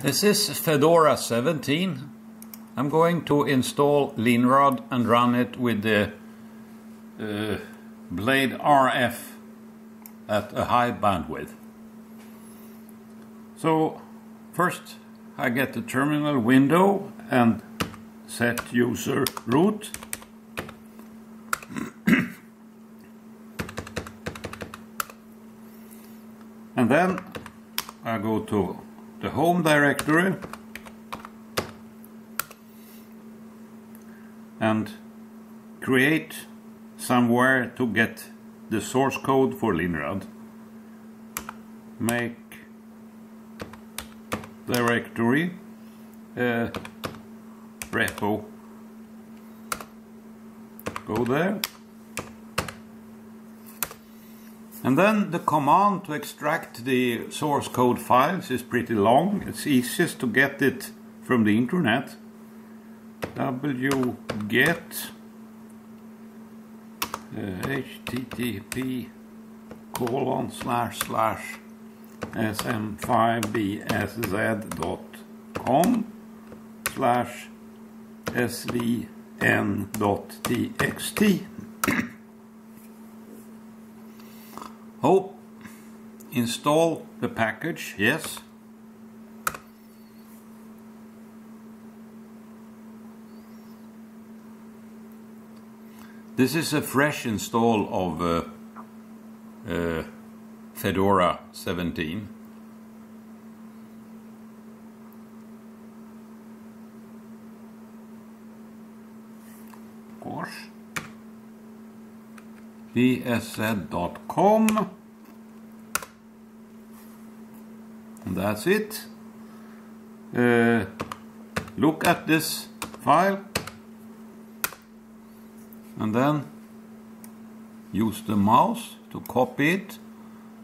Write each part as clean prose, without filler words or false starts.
This is Fedora 17. I'm going to install Linrod and run it with the bladeRF at a high bandwidth. So first I get the terminal window and set user root. And then I go to the home directory and create somewhere to get the source code for Linrod. Make directory repo. Go there. And then the command to extract the source code files is pretty long. It's easiest to get it from the internet. wget http://sm5bsz.com/svn.txt. Oh, install the package, yes. This is a fresh install of Fedora 17. Of course. bsz.com, and that's it. Look at this file and then use the mouse to copy it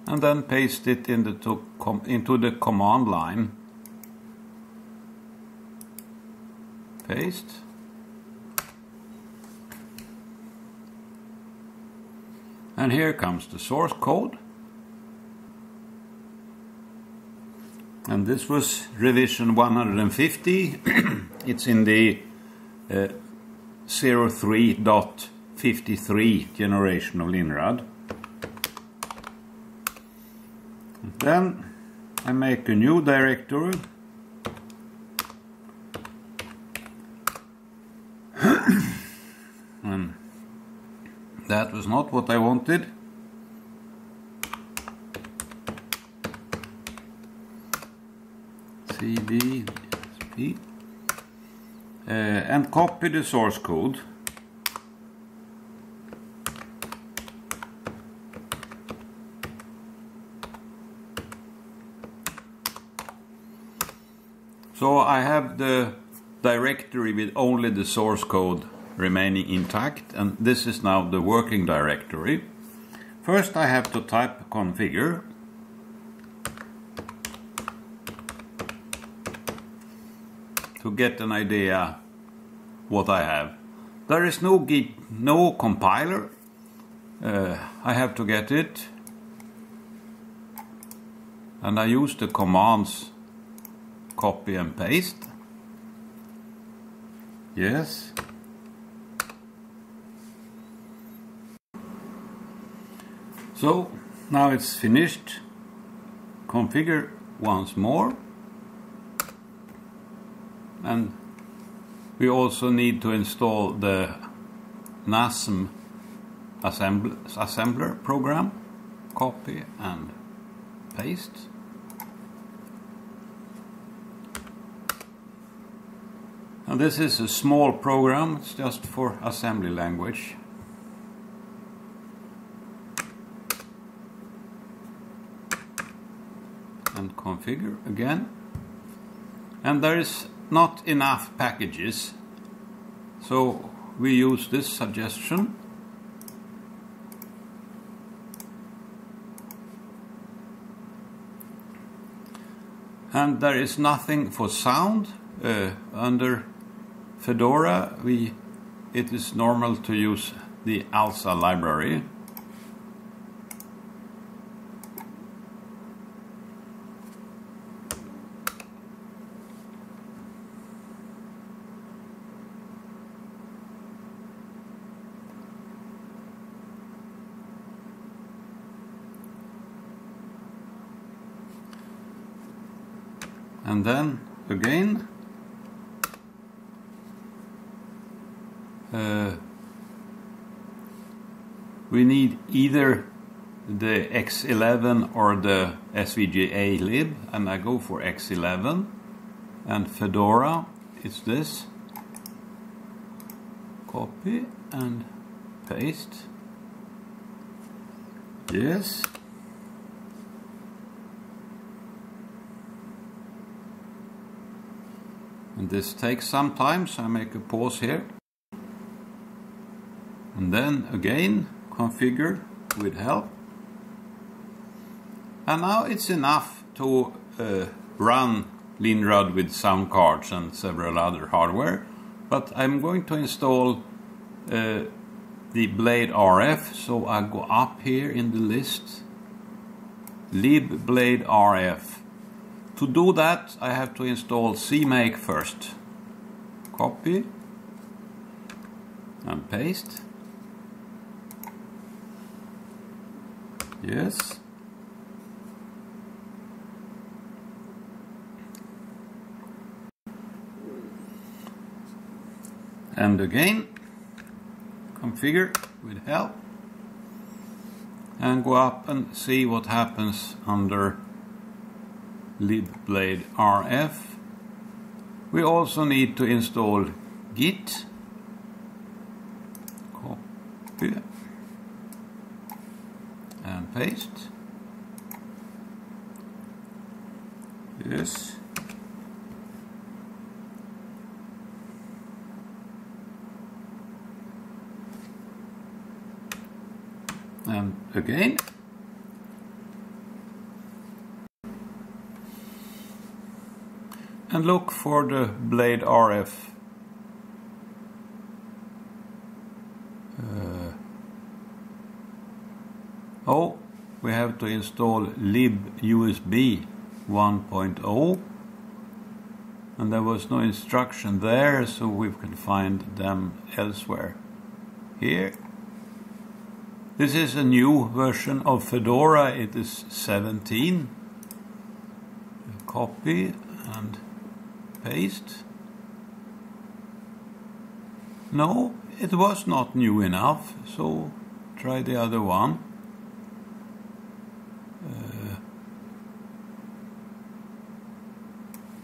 and then paste it into the command line. Paste. And here comes the source code. And this was revision 150. It's in the 03.53 generation of Linrod. Then I make a new directory. And that was not what I wanted. CD and copy the source code. So I have the directory with only the source code remaining intact, and this is now the working directory. First I have to type configure. To get an idea what I have. There is no compiler. I have to get it. And I use the commands copy and paste. Yes. So now it's finished. Configure once more. And we also need to install the Nasm assembler program. Copy and paste. And this is a small program, it's just for assembly language. And configure again. And there is not enough packages, so we use this suggestion. And there is nothing for sound. Under Fedora it is normal to use the ALSA library. And then again we need either the X11 or the SVGA lib, and I go for X11. And Fedora, it's this. Copy and paste. Yes. And this takes some time, so I make a pause here. And then again, configure with help. And now it's enough to run Linrad with sound cards and several other hardware. But I'm going to install the bladeRF, so I go up here in the list, lib bladeRF. To do that, I have to install CMake first. Copy and paste. Yes. And again, configure with help. And go up and see what happens under lib bladeRF. We also need to install Git. Copy and paste. Yes. And again. And look for the bladeRF. Oh, we have to install libUSB 1.0, and there was no instruction there, so we can find them elsewhere. Here. This is a new version of Fedora, it is 17. Copy and paste. No, it was not new enough, so try the other one.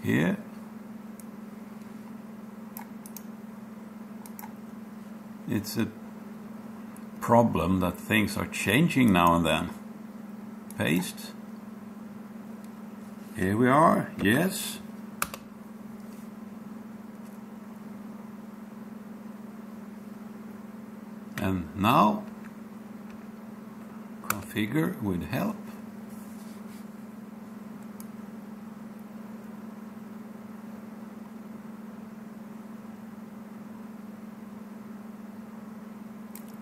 Here. It's a problem that things are changing now and then. Paste. Here we are, yes. And now configure with help.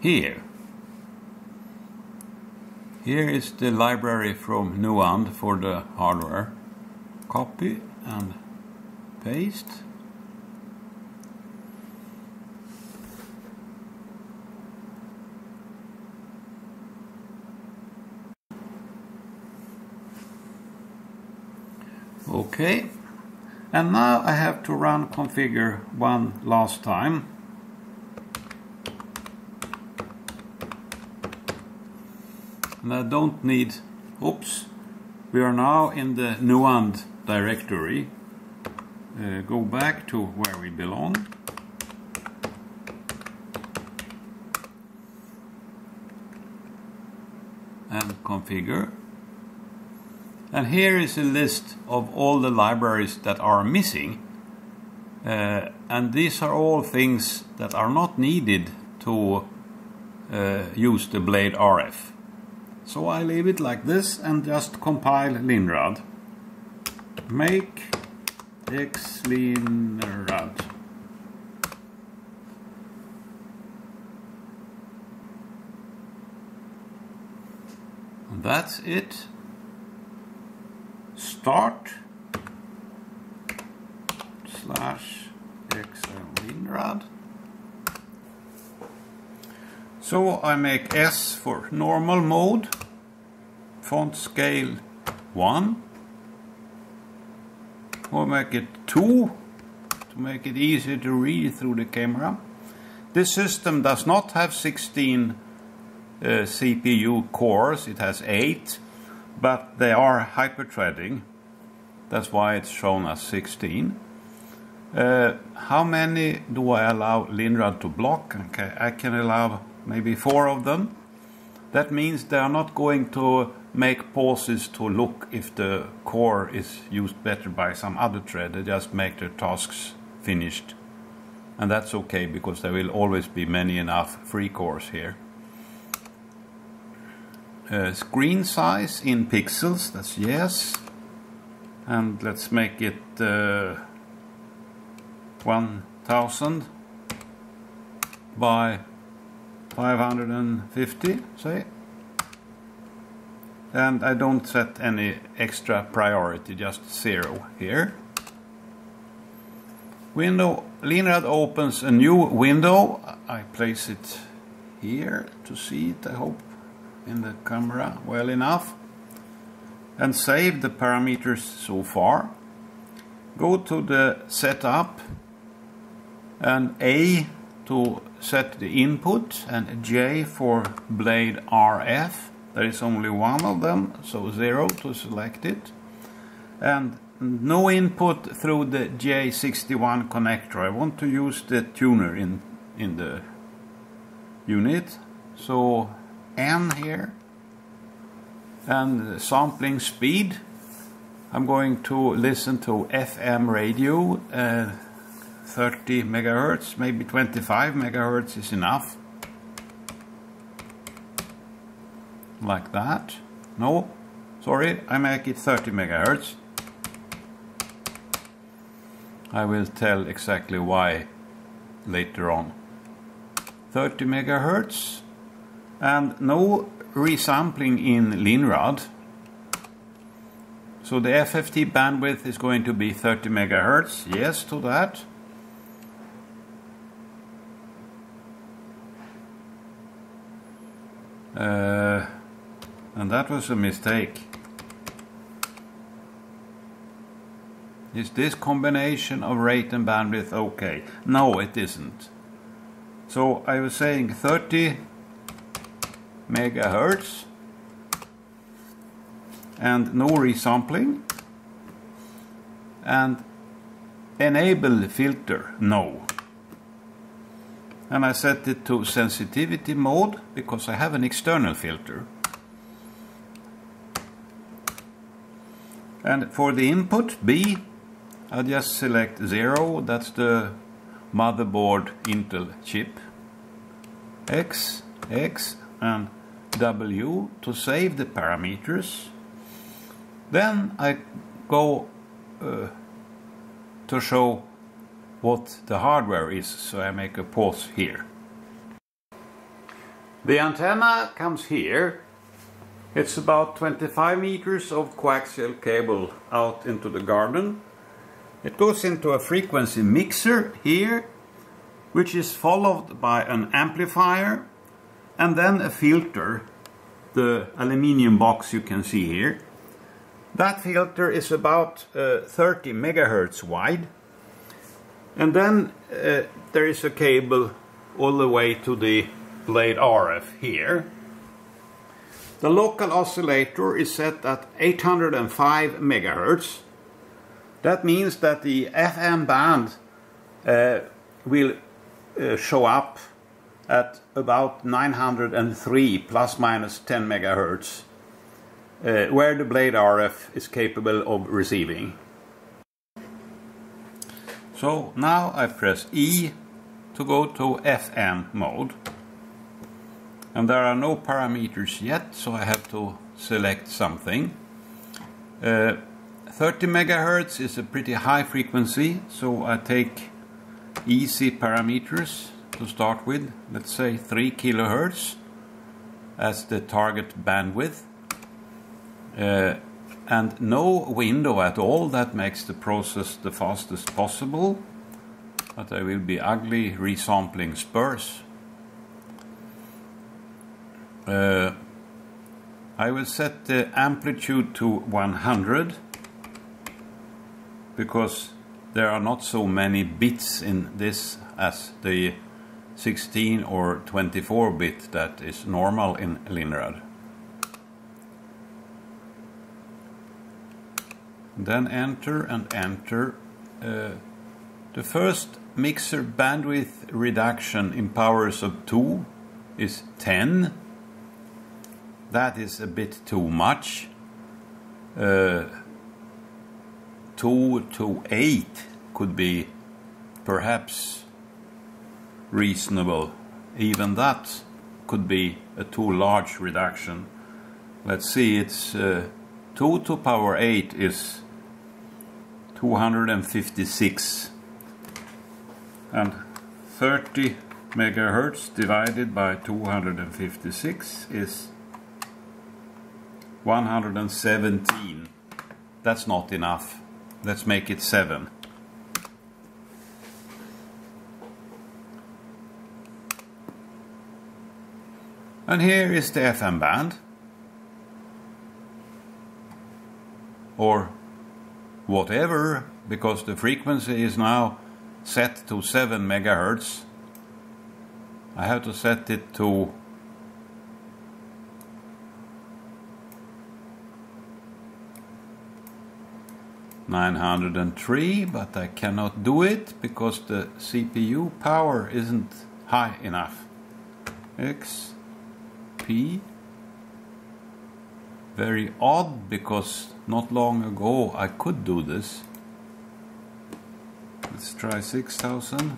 Here is the library from Nuand for the hardware. Copy and paste. Okay, and now I have to run configure one last time. And I don't need, oops, we are now in the Nuand directory. Go back to where we belong. And configure. And here is a list of all the libraries that are missing. And these are all things that are not needed to use the bladeRF. So I leave it like this and just compile Linrad. Make xlinrad. And that's it. Start /xlinrad. So I make S for normal mode, font scale 1, We'll make it 2 to make it easier to read through the camera. This system does not have 16 CPU cores, it has 8, but they are hyperthreading. That's why it's shown as 16. How many do I allow Linrad to block? Okay, I can allow maybe 4 of them. That means they are not going to make pauses to look if the core is used better by some other thread. They just make their tasks finished. And that's okay, because there will always be many enough free cores here. Screen size in pixels, that's yes. And let's make it 1000 by 550, say. And I don't set any extra priority, just 0 here. Linrad opens a new window. I place it here to see it, I hope, in the camera well enough. And save the parameters so far. Go to the setup and A to set the input and J for bladeRF. There is only one of them, so 0 to select it. And no input through the J61 connector. I want to use the tuner in the unit. So N here. And sampling speed. I'm going to listen to FM radio. 30 megahertz, maybe 25 megahertz is enough. Like that. No, sorry, I make it 30 megahertz. I will tell exactly why later on. 30 megahertz and no resampling in Linrad. So the FFT bandwidth is going to be 30 megahertz. Yes to that. And that was a mistake. Is this combination of rate and bandwidth okay? No, it isn't. So I was saying 30 megahertz and no resampling, and enable filter, no. And I set it to sensitivity mode because I have an external filter. And for the input B, I just select 0, that's the motherboard Intel chip. X, and W to save the parameters. Then I go to show what the hardware is, so I make a pause here. The antenna comes here. It's about 25 meters of coaxial cable out into the garden. It goes into a frequency mixer here, which is followed by an amplifier and then a filter, the aluminium box you can see here. That filter is about 30 megahertz wide. And then there is a cable all the way to the bladeRF here. The local oscillator is set at 805 megahertz. That means that the FM band will show up at about 903 plus minus 10 megahertz, where the bladeRF is capable of receiving. So now I press E to go to FM mode. And there are no parameters yet, so I have to select something. 30 megahertz is a pretty high frequency, so I take easy parameters to start with. Let's say 3 kilohertz as the target bandwidth. And no window at all, that makes the process the fastest possible. But there will be ugly resampling spurs. I will set the amplitude to 100 because there are not so many bits in this as the 16 or 24 bit that is normal in Linrad. Then enter and enter. The first mixer bandwidth reduction in powers of 2 is 10. That is a bit too much. 2 to 8 could be perhaps reasonable. Even that could be a too large reduction. Let's see, it's 2 to power 8 is 256, and 30 megahertz divided by 256 is 117. That's not enough. Let's make it 7. And here is the FM band, or whatever, because the frequency is now set to 7 megahertz. I have to set it to 903, but I cannot do it because the CPU power isn't high enough. XP. Very odd, because not long ago I could do this. Let's try 6000.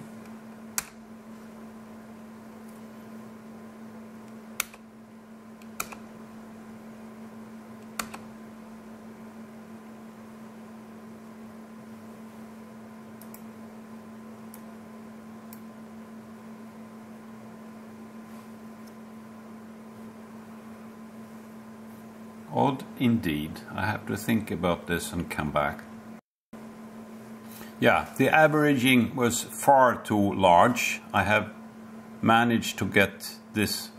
Odd indeed. I have to think about this and come back. Yeah, the averaging was far too large. I have managed to get this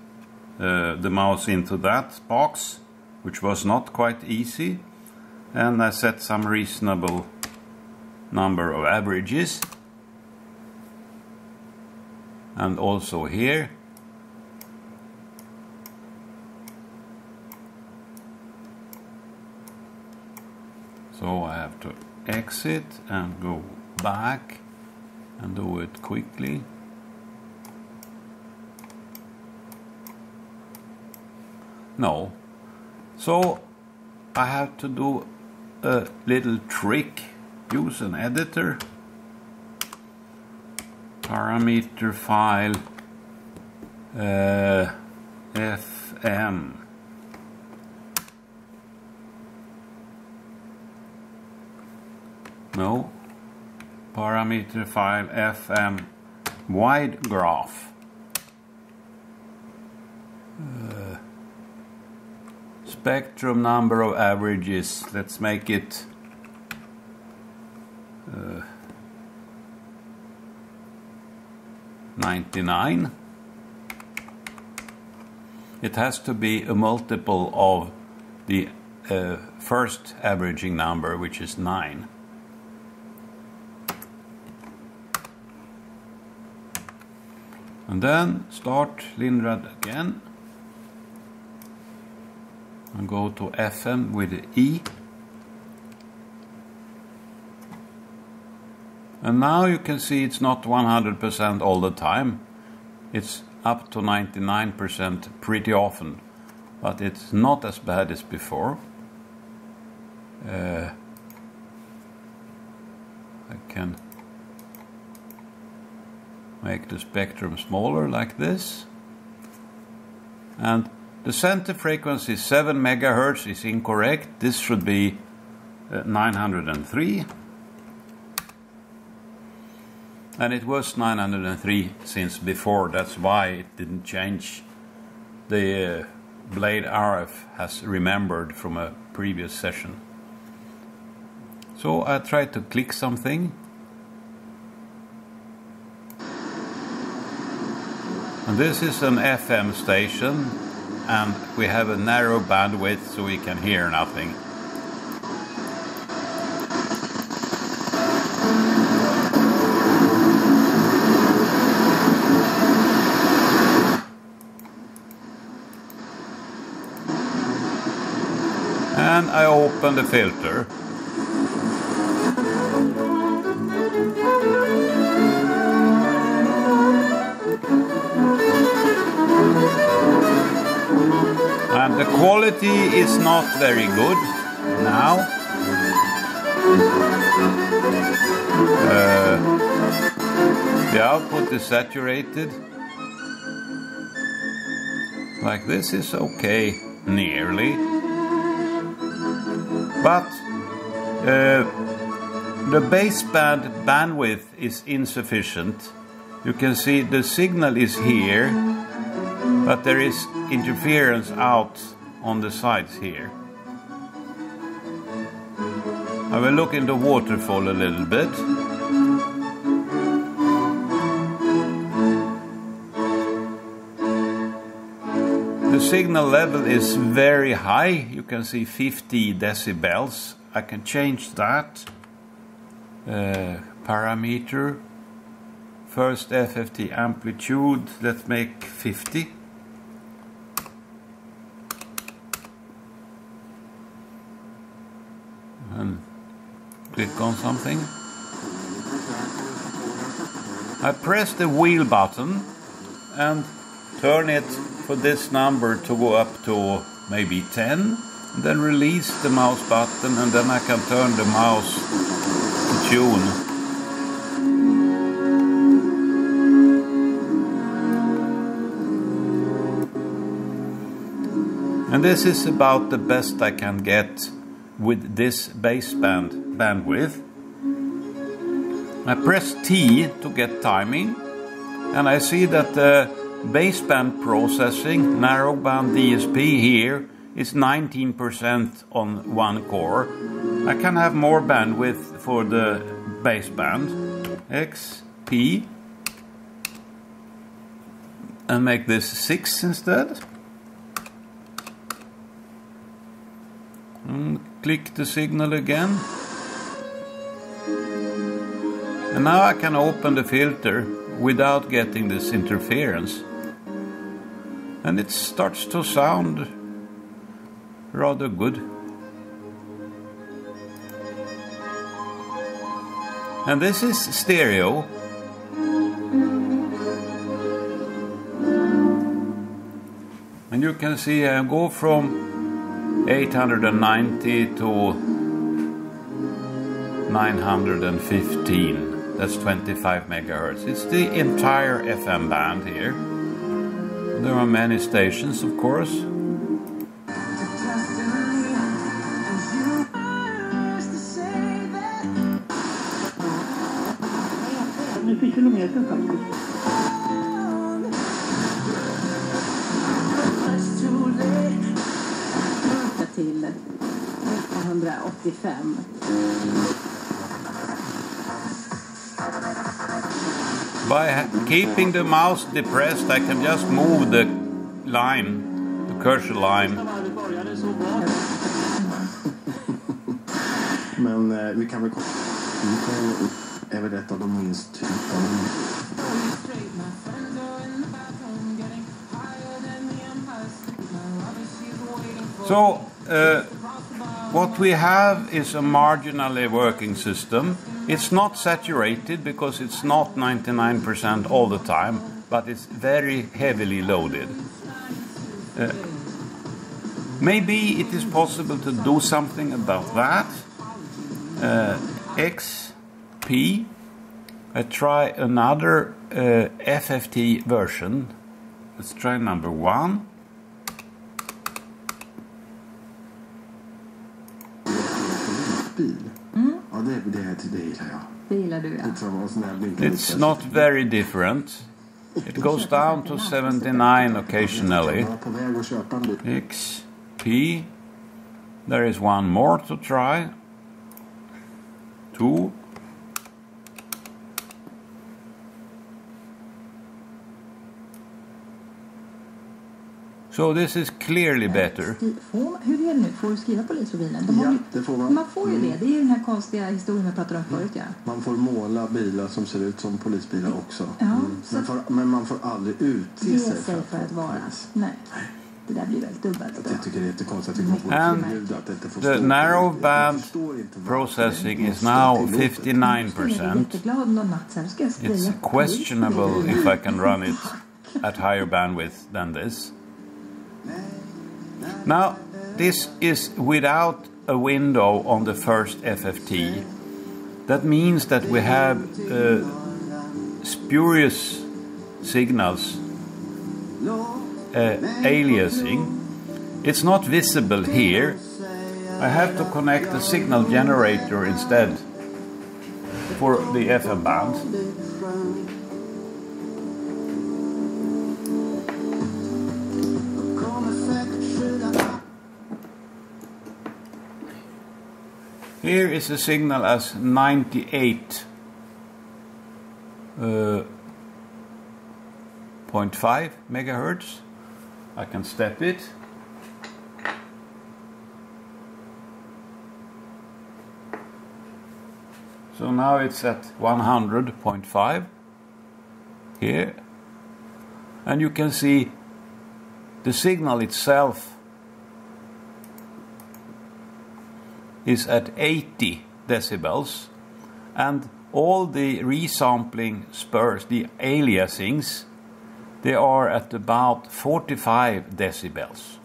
the mouse into that box, which was not quite easy, and I set some reasonable number of averages, and also here. So I have to exit and go back and do it quickly. No. So I have to do a little trick. Use an editor. Parameter file FM. No, parameter file FM wide graph. Spectrum number of averages. Let's make it 99. It has to be a multiple of the first averaging number, which is 9. And then start Linrad again and go to FM with the E. And now you can see it's not 100% all the time. It's up to 99% pretty often, but it's not as bad as before. I can make the spectrum smaller like this, and the center frequency is 7 megahertz is incorrect. This should be 903, and it was 903 since before. That's why it didn't change. The bladeRF has remembered from a previous session. So I tried to click something. And this is an FM station, and we have a narrow bandwidth, so we can hear nothing. I open the filter. And the quality is not very good now. The output is saturated. Like this is okay, nearly. But the baseband bandwidth is insufficient. You can see the signal is here, but there is interference out on the sides here. I will look in the waterfall a little bit. The signal level is very high. You can see 50 decibels. I can change that. Parameter. First FFT amplitude. Let's make 50. And click on something. I press the wheel button and turn it for this number to go up to maybe 10, and then release the mouse button, and then I can turn the mouse to tune. And this is about the best I can get with this baseband bandwidth. I press T to get timing, and I see that the baseband processing, narrowband DSP here, is 19% on one core. I can have more bandwidth for the baseband. XP, and make this 6 instead. And click the signal again. And now I can open the filter without getting this interference. And it starts to sound rather good. And this is stereo. And you can see I go from 890 to 915. That's 25 megahertz. It's the entire FM band here. There are many stations, of course. Till 1985. By keeping the mouse depressed, I can just move the line, the cursor line. Men vi kan väl är väl ett av de minst typen. So, what we have is a marginally working system. It's not saturated because it's not 99% all the time, but it's very heavily loaded. Maybe it is possible to do something about that. XP. I try another FFT version. Let's try number 1. Ja, det är till dig, ja. Det gillar du, ja. It's not very different. It goes down to 79 occasionally. XP. There is one more to try. 2. So this is clearly better. Hur är det nu? Får du skriva polisbilen? Ja, det får man. Man får ju det. Det är ju den här konstiga historien jag pratade om förut, ja. Man får måla bilar som ser ut som polisbilar också. Ja, men man får aldrig utge sig för att vara. Nej. Det där blir väldigt dubbelt. Jag tycker det är jättekonstigt att vi kommer And att detta får the stå. narrow band processing is now 59%. It's questionable if I can run it at higher bandwidth than this. Now, this is without a window on the first FFT. That means that we have spurious signals aliasing. It's not visible here. I have to connect the signal generator instead for the FM band. Here is a signal as 98.5 megahertz. I can step it. So now it's at 100.5 here. And you can see the signal itself is at 80 decibels, and all the resampling spurs, the aliasings, they are at about 45 decibels.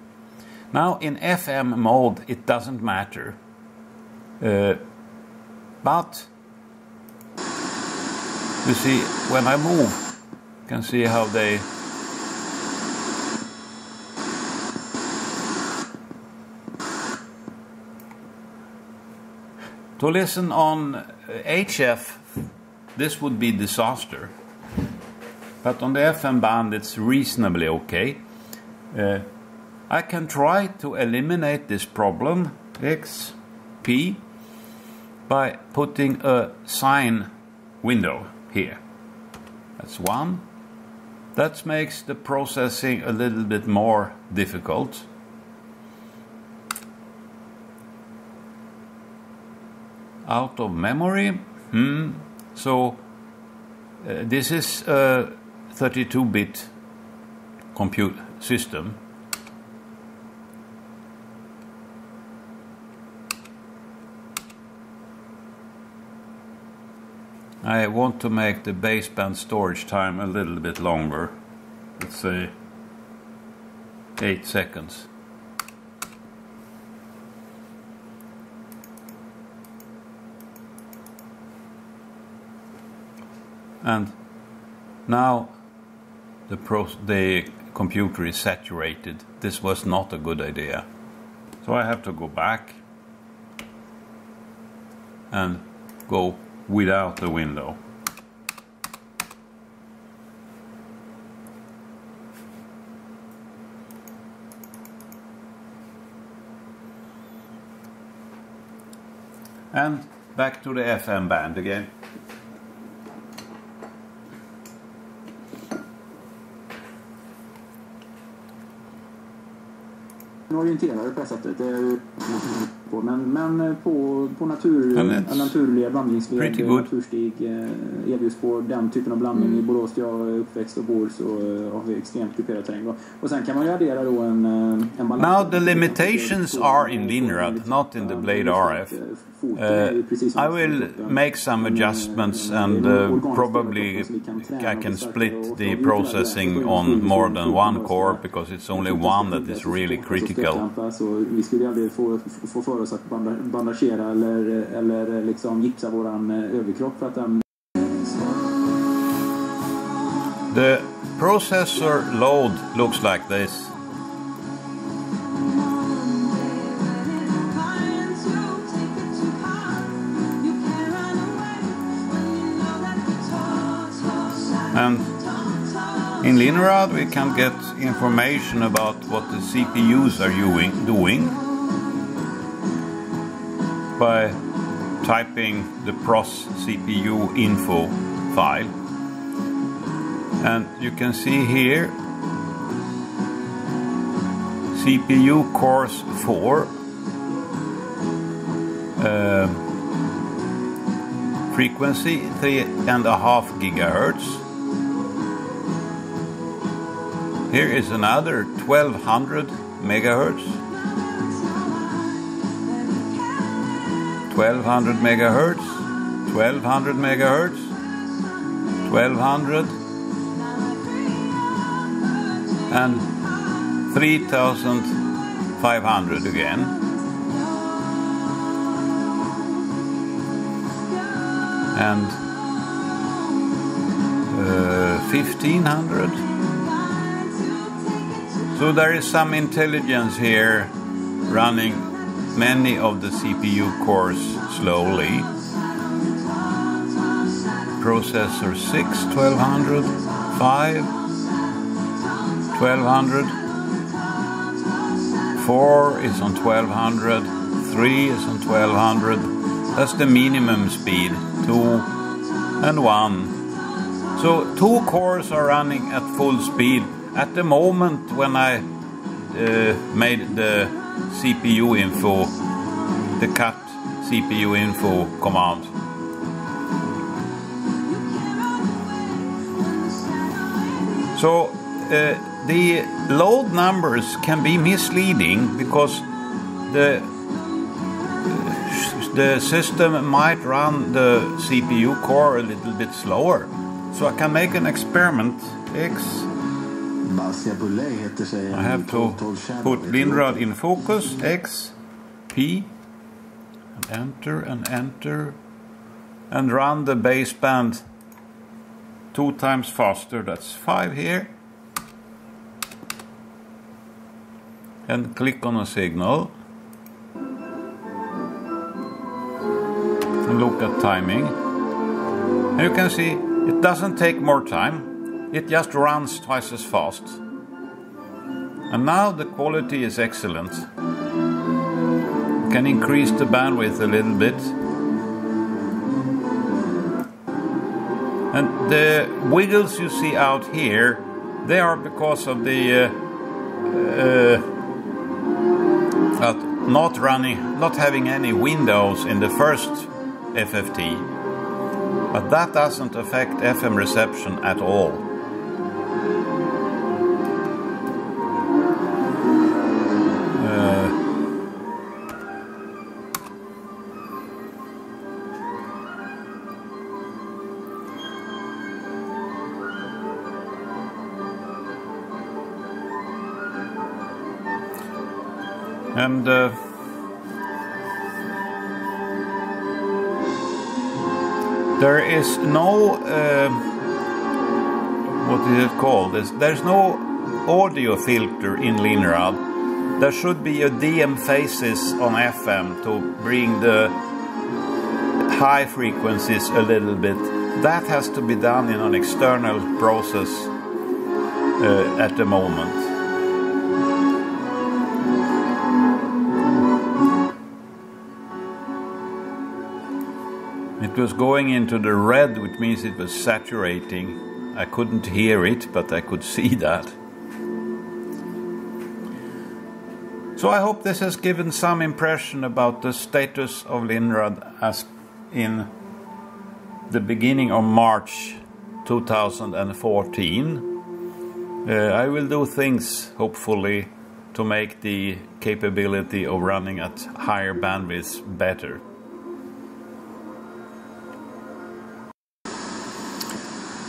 Now in FM mode it doesn't matter, but you see when I move, you can see how they to listen on HF, this would be disaster. But on the FM band, it's reasonably okay. I can try to eliminate this problem, XP, by putting a sine window here. That's one. That makes the processing a little bit more difficult. Out of memory. So this is a 32-bit compute system. I want to make the baseband storage time a little bit longer. Let's say 8 seconds. And now the computer is saturated. This was not a good idea. So I have to go back and go without the window. And back to the FM band again. Orienterare på sättet. Det är men på naturliga vandringsväg, naturstig erbjuds på den typen av blandning. I Borås, jag är uppväxt och bor, så har vi extremt kuperad terräng. Och sen kan man ju addera då en balans. Now the limitations are in linear, not in the bladeRF. I will make some adjustments and probably I can split the processing on more than one core, because it's only one that is really critical. Vi skulle aldrig få för oss att bandagera eller liksom gipsa våran överkropp för att den. The processor load looks like this. And in Linerad we can get information about what the CPUs are doing by typing the pros CPU info file. And you can see here CPU cores 4, frequency 3.5 gigahertz. Here is another 1200 megahertz. 1200 megahertz. 1200 megahertz. 1200. And 3500 again. And 1500. So there is some intelligence here running many of the CPU cores slowly. Processor 6, 1200, 5, 1200, 4 is on 1200, 3 is on 1200. That's the minimum speed, 2 and 1. So 2 cores are running at full speed. At the moment when I made the CPU info, the cut CPU info command. So the load numbers can be misleading because the system might run the CPU core a little bit slower. So I can make an experiment. X. I have to put Linrad in focus. X, P, and enter, and run the baseband 2 times faster. That's 5 here. And click on a signal. And look at timing. And you can see it doesn't take more time. It just runs twice as fast. And now the quality is excellent. You can increase the bandwidth a little bit. And the wiggles you see out here, they are because of the not having any windows in the first FFT. But that doesn't affect FM reception at all. And there is no what is it called? There's no audio filter in Linrad. There should be a DM phases on FM to bring the high frequencies a little bit. That has to be done in an external process at the moment. It was going into the red, which means it was saturating. I couldn't hear it, but I could see that. So I hope this has given some impression about the status of Linrad as in the beginning of March 2014. I will do things, hopefully, to make the capability of running at higher bandwidths better.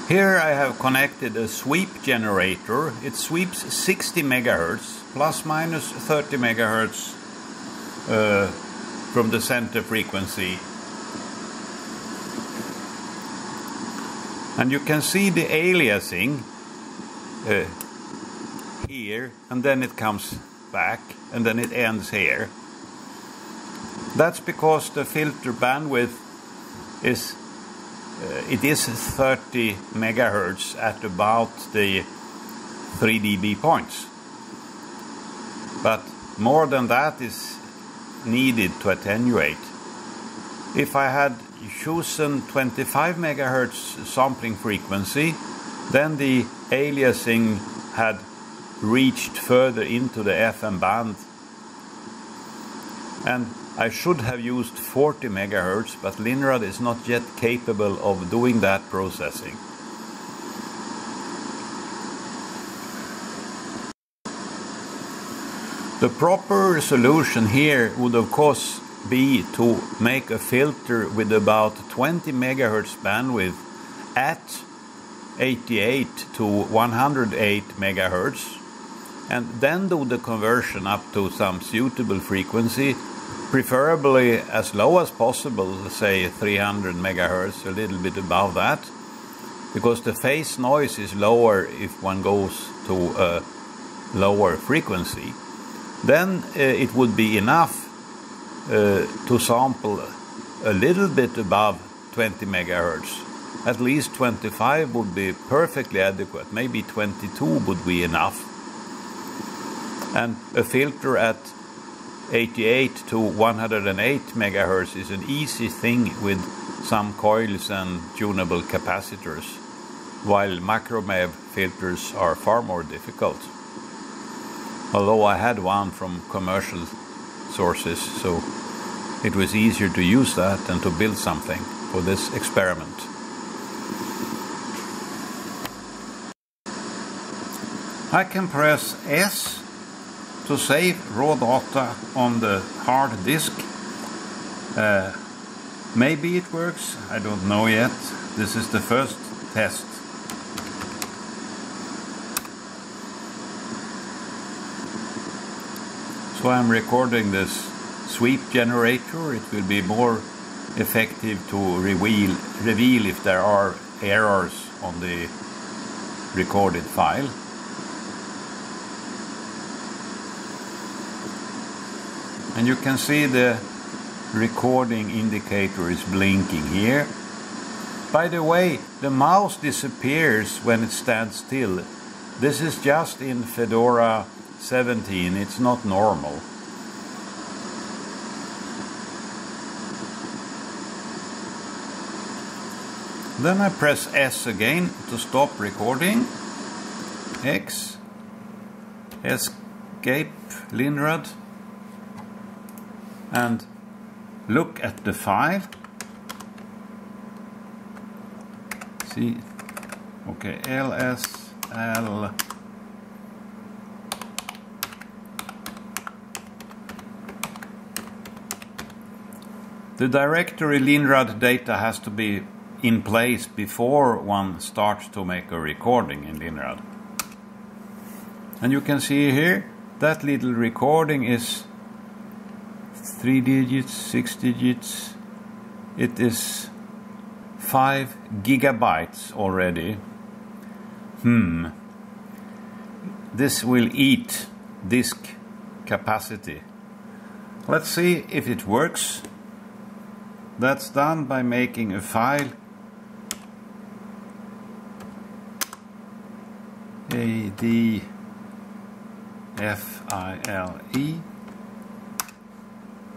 Here I have connected a sweep generator. It sweeps 60 megahertz, plus minus 30 megahertz from the center frequency. And you can see the aliasing here, and then it comes back, and then it ends here. That's because the filter bandwidth is it is 30 megahertz at about the 3 dB points. But more than that is needed to attenuate. If I had chosen 25 megahertz sampling frequency, then the aliasing had reached further into the FM band. And I should have used 40 megahertz, but Linrad is not yet capable of doing that processing. The proper solution here would of course be to make a filter with about 20 MHz bandwidth at 88 to 108 MHz, and then do the conversion up to some suitable frequency, preferably as low as possible, say 300 MHz, a little bit above that, because the phase noise is lower if one goes to a lower frequency. Then it would be enough to sample a little bit above 20 MHz. At least 25 would be perfectly adequate. Maybe 22 would be enough. And a filter at 88 to 108 MHz is an easy thing with some coils and tunable capacitors, while macro-wave filters are far more difficult. Although I had one from commercial sources, so it was easier to use that than to build something for this experiment. I can press S to save raw data on the hard disk. Maybe it works, I don't know yet. This is the first test. So I'm recording this sweep generator. It will be more effective to reveal if there are errors on the recorded file. And you can see the recording indicator is blinking here. By the way, the mouse disappears when it stands still. This is just in Fedora 17, it's not normal. Then I press S again to stop recording. X, escape Linrad, and look at the file. See, okay, LSL. The directory Linrad data has to be in place before one starts to make a recording in Linrad. And you can see here that little recording is 3 digits, 6 digits. It is 5 gigabytes already. This will eat disk capacity. Let's see if it works. That's done by making a file ADFILE,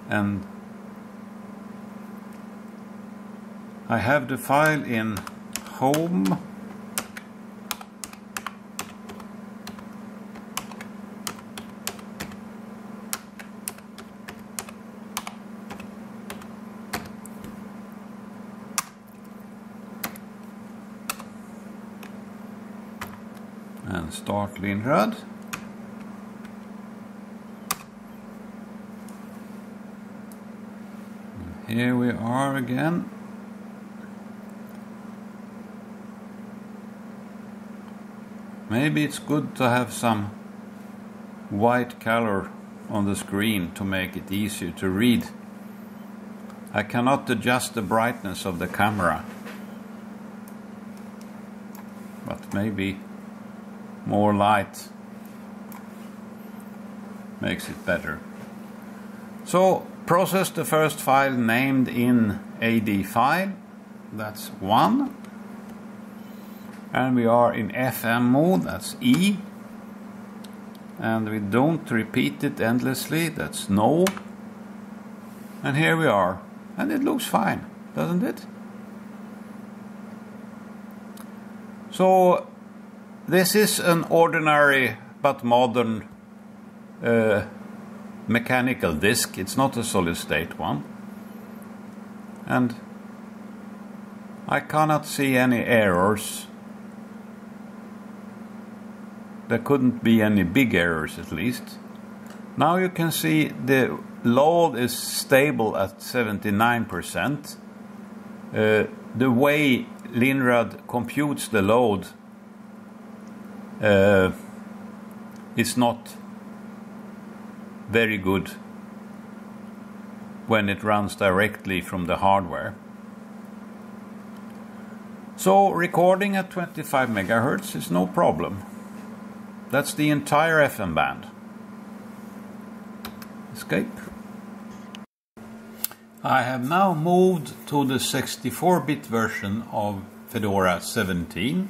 and I have the file in home, and start Linrad. Here we are again. Maybe it's good to have some white color on the screen to make it easier to read. I cannot adjust the brightness of the camera, but maybe more light makes it better. So process the first file named in AD file, that's 1, and we are in FM mode, that's E, and we don't repeat it endlessly, that's no, and here we are, and it looks fine, doesn't it? So this is an ordinary but modern mechanical disk. It's not a solid state one, and I cannot see any errors. There couldn't be any big errors, at least. Now you can see the load is stable at 79%. The way Linrad computes the load is not very good when it runs directly from the hardware. So recording at 25 MHz is no problem. That's the entire FM band. Escape. I have now moved to the 64-bit version of Fedora 17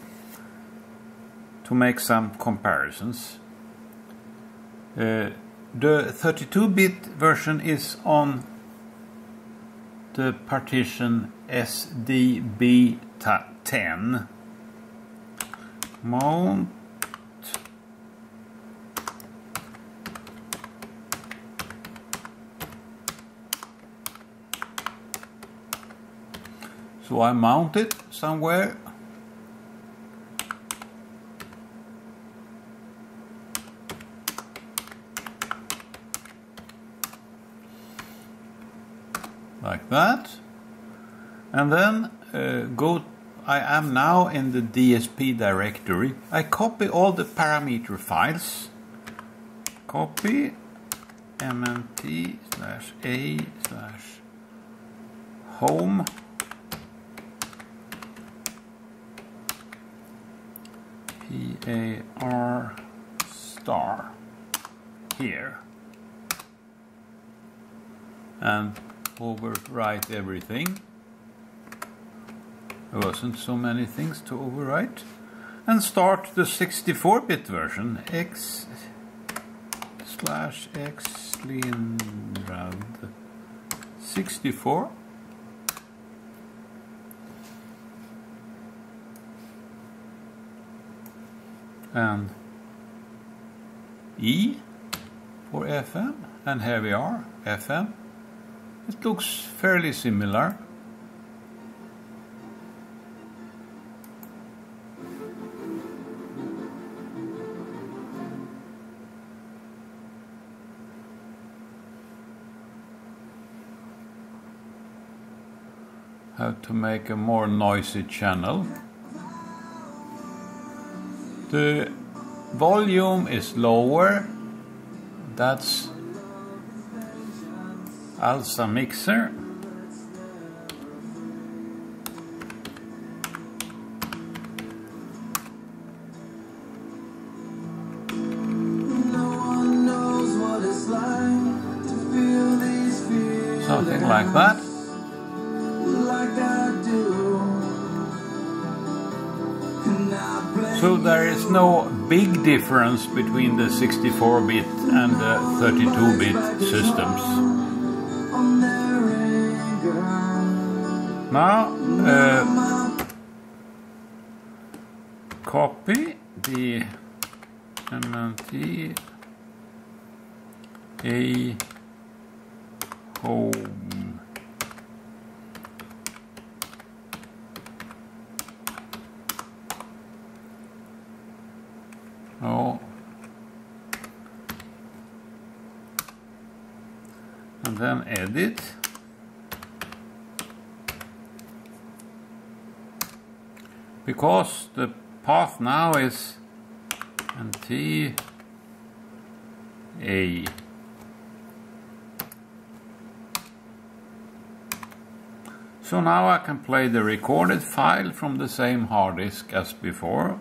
to make some comparisons. The 32-bit version is on the partition SDB10. Mount. So I mount it somewhere. Like that. And then I am now in the DSP directory. I copy all the parameter files. Copy mmt/a/home PAR star here, and overwrite everything. There wasn't so many things to overwrite, and start the 64-bit version x/xlinrad 64. And E for FM, and here we are, FM. It looks fairly similar. How to make a more noisy channel. The volume is lower. That's Alsa mixer. Something like that. So there is no big difference between the 64-bit and the 32-bit systems. Now copy the MNT a home and then edit. Because the path now is NT A. So now I can play the recorded file from the same hard disk as before.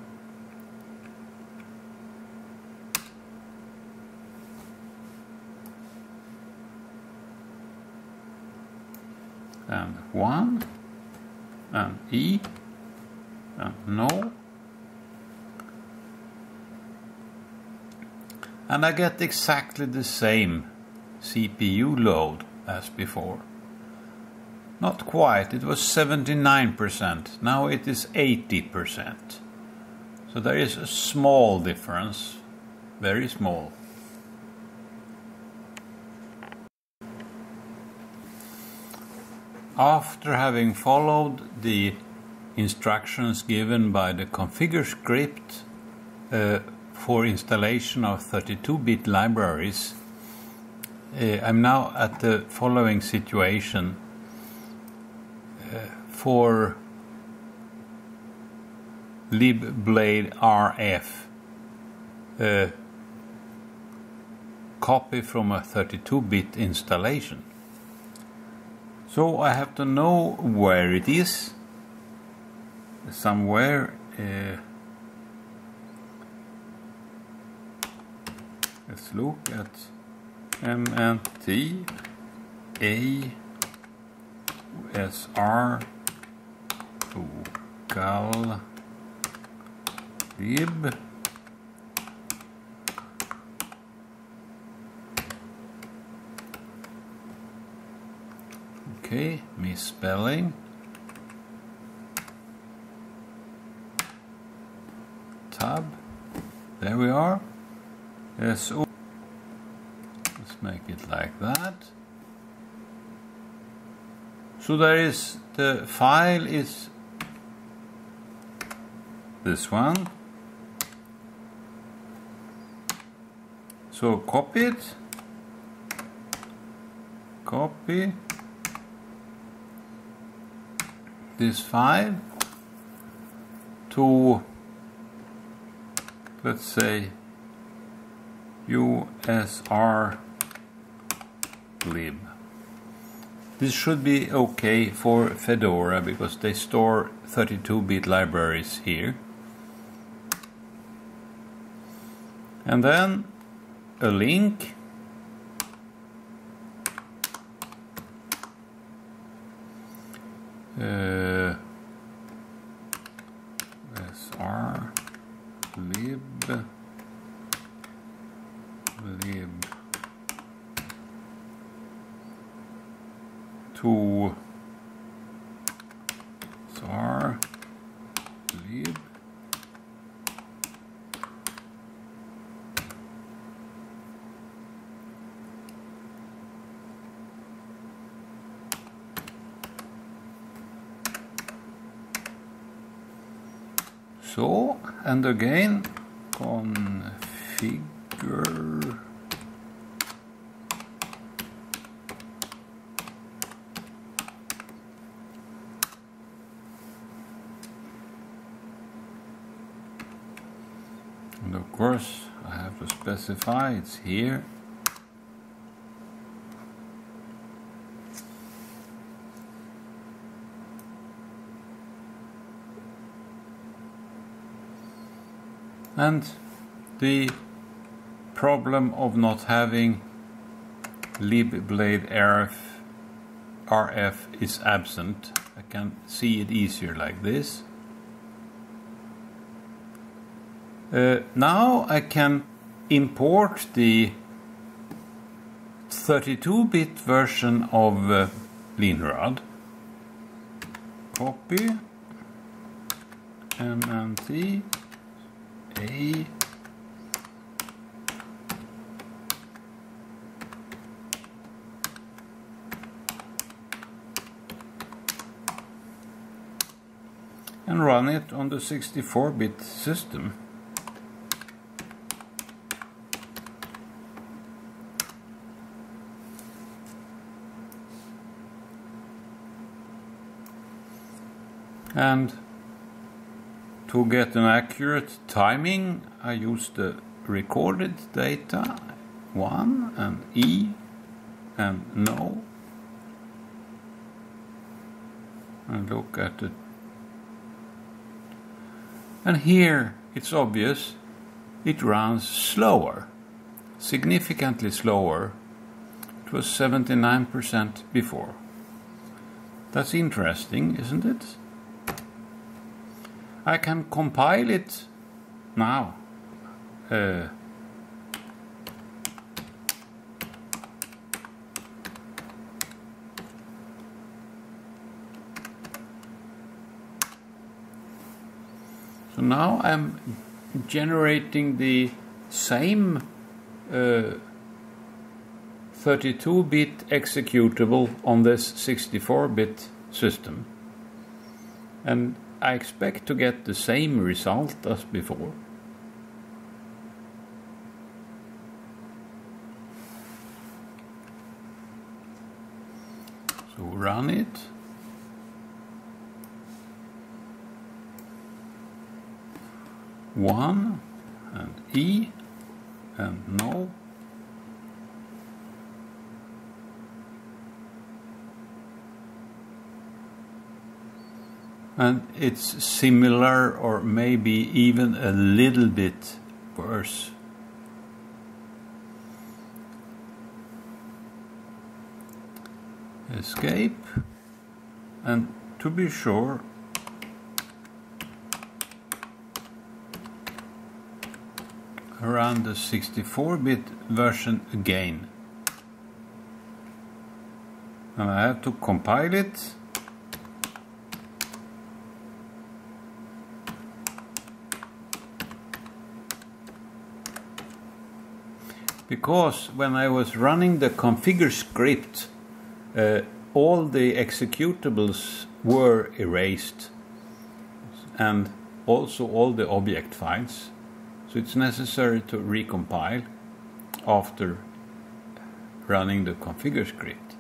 And 1 and E and no, and I get exactly the same CPU load as before. Not quite, it was 79%, now it is 80%. So there is a small difference, very small. After having followed the instructions given by the configure script for installation of 32-bit libraries, I'm now at the following situation. For bladeRF, copy from a 32-bit installation. So I have to know where it is. Somewhere. Let's look at MNT ASR local lib. Okay, misspelling. Tab. There we are. So let's make it like that. So there is, the file is this one. So copy it. Copy this file to, let's say, USR lib. This should be okay for Fedora because they store 32-bit libraries here. And then a link. USR lib to USR lib so, and again configure and of course I have to specify it's here. And the problem of not having bladeRF is absent. I can see it easier like this. Now I can import the 32-bit version of Linrad. Copy MNT A and run it on the 64-bit system. And to get an accurate timing, I use the recorded data 1 and E and no, and look at it. And here it's obvious it runs slower, significantly slower. It was 79% before. That's interesting, isn't it? I can compile it now. So now I'm generating the same 32-bit executable on this 64-bit system. And I expect to get the same result as before. run it. One and E and no. And it's similar or maybe even a little bit worse. Escape, and to be sure, run the 64-bit version again. And I have to compile it. Because when I was running the configure script, all the executables were erased, and also all the object files. So it's necessary to recompile after running the configure script.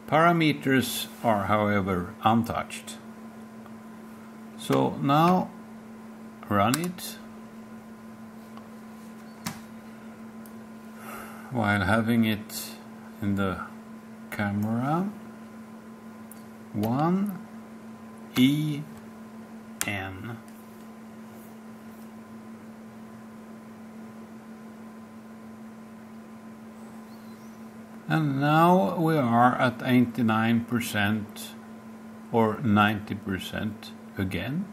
Parameters are, however, untouched. So now run it while having it in the camera. 1 E N. And now we are at 89% or 90% again.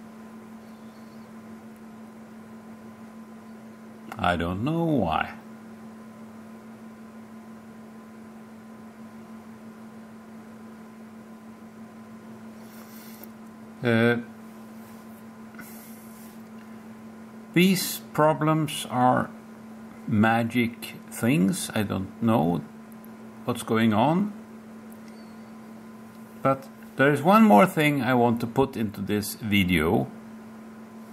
I don't know why. These problems are magic things. I don't know what's going on. But there is one more thing I want to put into this video,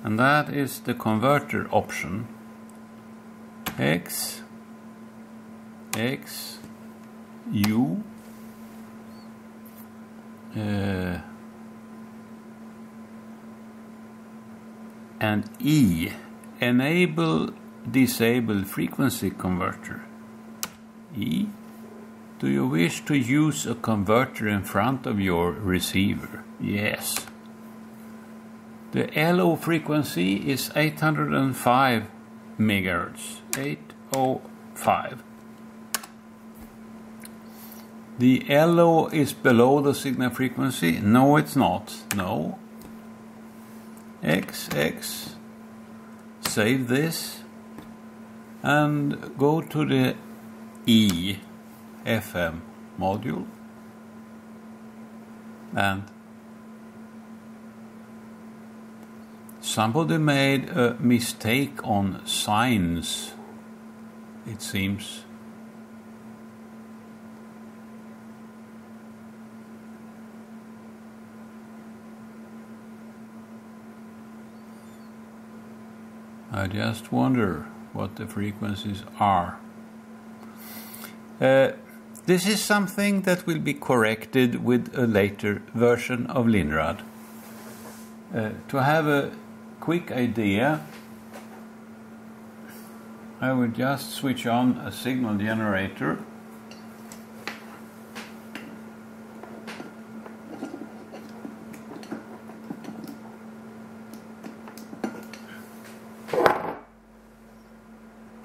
and that is the converter option. X, U, and E, enable disable frequency converter. E, do you wish to use a converter in front of your receiver? Yes. The LO frequency is 805 MHz. 805. The LO is below the signal frequency? No, it's not. No. XX. Save this and go to the E FM module, and somebody made a mistake on signs, it seems. I just wonder what the frequencies are. This is something that will be corrected with a later version of Linrad. To have a quick idea, I will just switch on a signal generator.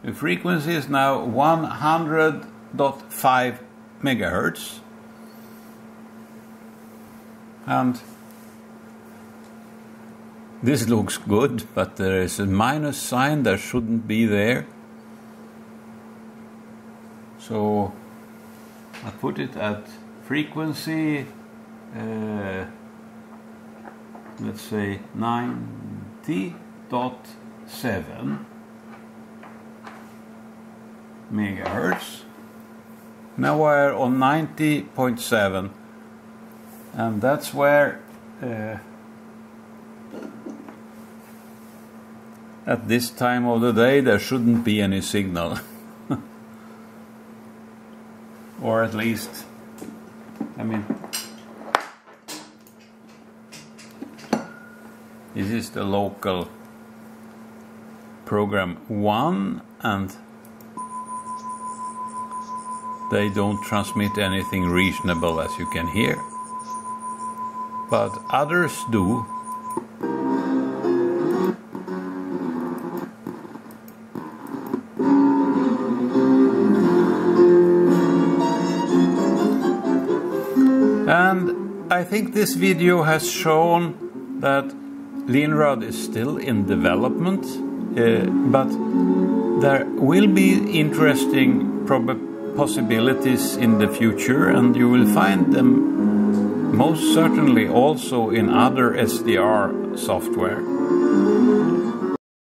The frequency is now 100.5 megahertz, and this looks good, but there is a minus sign that shouldn't be there. So I put it at frequency, let's say 90.7 megahertz. Now we're on 90.7, and that's where at this time of the day there shouldn't be any signal. or at least, I mean, this is the local program 1, and they don't transmit anything reasonable, as you can hear, but others do. And I think this video has shown that Linrad is still in development, but there will be interesting possibilities in the future, and you will find them most certainly also in other SDR software.